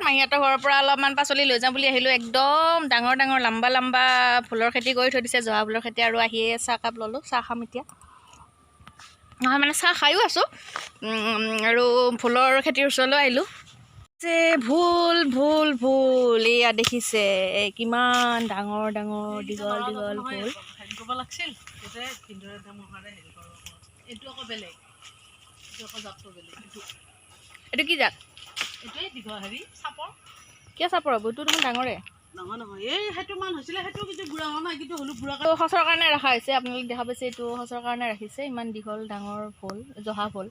মাহীহঁতৰ ঘৰৰ পৰা অলপমান পাচলি লৈ যাওঁ বুলি আহিলোঁ। একদম ডাঙৰ ডাঙৰ লম্বা লম্বা ফুলৰ খেতি কৰি থৈ দিছে, জহা ফুলৰ খেতি। আৰু আহিয়ে চাহকাপ ল'লোঁ, চাহ খাম এতিয়া। নহয় মানে চাহ খায়ো আছোঁ, আৰু ফুলৰ খেতিৰ ওচৰলৈ আহিলোঁ। যে ভুল ভুল ভুল এয়া দেখিছে কিমান ডাঙৰ ডাঙৰ দীঘল দীঘল ভুল। এইটো কি জাত? কিয় চাপৰ হ'ব? এইটো দেখোন ডাঙৰে। সঁচৰ কাৰণে ৰখা হৈছে, আপোনালোকে দেখা পাইছে। এইটো সঁচৰ কাৰণে ৰাখিছে, ইমান দীঘল ডাঙৰ ফুল, জহা ফুল।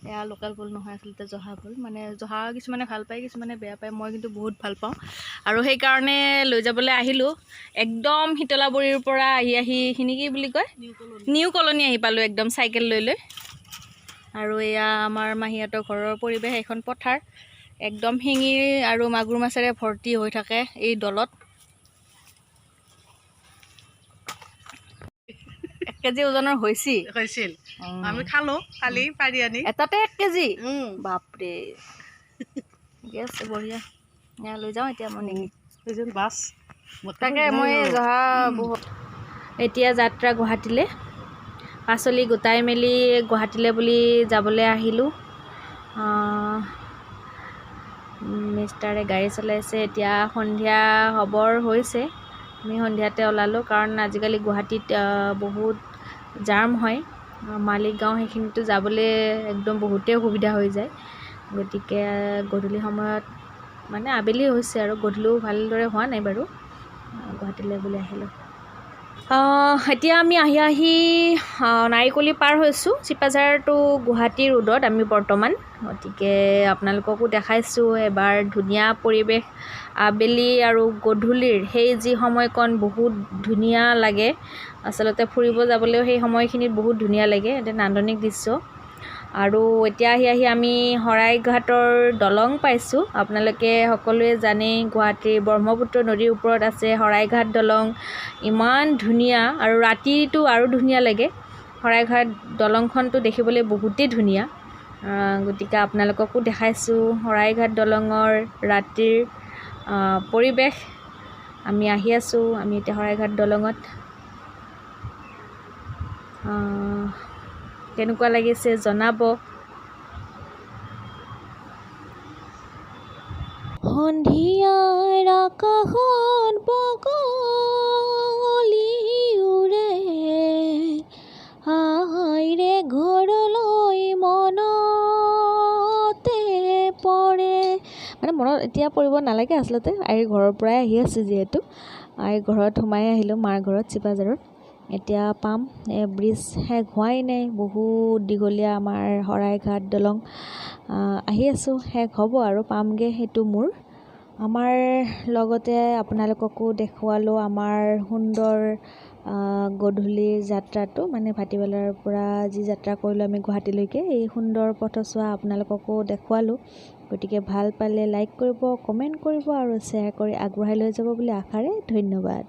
এয়া লোকেল ফুল নহয়, আচলতে জহা ফুল। মানে জহা কিছুমানে ভাল পায়, কিছুমানে বেয়া পায়। মই কিন্তু বহুত ভাল পাওঁ, আৰু সেইকাৰণে লৈ যাবলৈ আহিলোঁ। একদম শীতলাবৰীৰ পৰা আহি এইখিনি কি বুলি কয়, নিউ কলনী আহি পালোঁ, একদম চাইকেল লৈ লৈ। আৰু এয়া আমাৰ মাহীহঁতৰ ঘৰৰ পৰিৱেশ। এখন পথাৰ, একদম শিঙি আৰু মাগুৰ মাছেৰে ভৰ্তি হৈ থাকে এই দলত। 1 কেজি ওজনৰ হৈছিল। আমি খালোঁ কালি পাৰি আনি, এটাতে 1 কেজি। বাপৰে, ঠিকে আছে, বঢ়িয়া। লৈ যাওঁ এতিয়া মই নেকি বাছ। তাকে মই জহা বহুত। এতিয়া যাত্ৰা গুৱাহাটীলৈ, পাচলি গোটাই মেলি গুৱাহাটীলৈ বুলি যাবলৈ আহিলোঁ। মিষ্টাৰে গাড়ী চলাইছে। এতিয়া সন্ধিয়া হ'বৰ হৈছে, আমি সন্ধিয়াতে ওলালোঁ। কাৰণ আজিকালি গুৱাহাটীত বহুত জাম হয়। মালিকগাঁও সেইখিনিতো যাবলৈ একদম বহুতেই অসুবিধা হৈ যায়। গতিকে গধূলি সময়ত, মানে আবেলি হৈছে আৰু গধূলিও ভালদৰে হোৱা নাই বাৰু, গুৱাহাটীলৈ বুলি আহিলোঁ। এতিয়া আমি আহি নাৰিকলি পাৰ হৈছোঁ। চিপাঝাৰ টু গুৱাহাটী ৰোডত আমি বৰ্তমান। গতিকে আপোনালোককো দেখাইছোঁ এবাৰ ধুনীয়া পৰিৱেশ। আবেলি আৰু গধূলিৰ সেই যি সময়কণ বহুত ধুনীয়া লাগে। আচলতে ফুৰিব যাবলৈও সেই সময়খিনিত বহুত ধুনীয়া লাগে, এটা নান্দনিক দৃশ্য। আৰু এতিয়া আহি আমি শৰাইঘাটৰ দলং পাইছোঁ। আপোনালোকে সকলোৱে জানেই, গুৱাহাটীৰ ব্ৰহ্মপুত্ৰ নদীৰ ওপৰত আছে শৰাইঘাট দলং। ইমান ধুনীয়া, আৰু ৰাতিটো আৰু ধুনীয়া লাগে। শৰাইঘাট দলংখনটো দেখিবলৈ বহুতেই ধুনীয়া। গতিকে আপোনালোককো দেখাইছোঁ শৰাইঘাট দলঙৰ ৰাতিৰ পৰিৱেশ। আমি আহি আছোঁ, আমি এতিয়া শৰাইঘাট দলঙত। কেনেকুৱা লাগিছে জনাব। সন্ধিয়াৰ আকাশত বগলী উৰে, হাইৰে ঘৰলৈ মনতে পৰে। মানে মনত এতিয়া পৰিব নালাগে আচলতে, আইৰ ঘৰৰ পৰাই আহি আছোঁ যিহেতু। আইৰ ঘৰত সোমাই আহিলোঁ, মাৰ ঘৰত চিপাঝাৰত। এতিয়া পাম, ব্ৰিজ শেষ হোৱাই নাই, বহুত দীঘলীয়া আমাৰ শৰাইঘাট দলং। আহি আছোঁ, শেষ হ'ব আৰু পামগৈ, সেইটো মোৰ। আমাৰ লগতে আপোনালোককো দেখুৱালোঁ আমাৰ সুন্দৰ গধূলিৰ যাত্ৰাটো, মানে ভাটিবেলাৰ পৰা যি যাত্ৰা কৰিলোঁ আমি গুৱাহাটীলৈকে, এই সুন্দৰ পথছোৱা আপোনালোককো দেখুৱালোঁ। গতিকে ভাল পালে লাইক কৰিব, কমেণ্ট কৰিব, আৰু শ্বেয়াৰ কৰি আগবঢ়াই লৈ যাব বুলি আশাৰে ধন্যবাদ।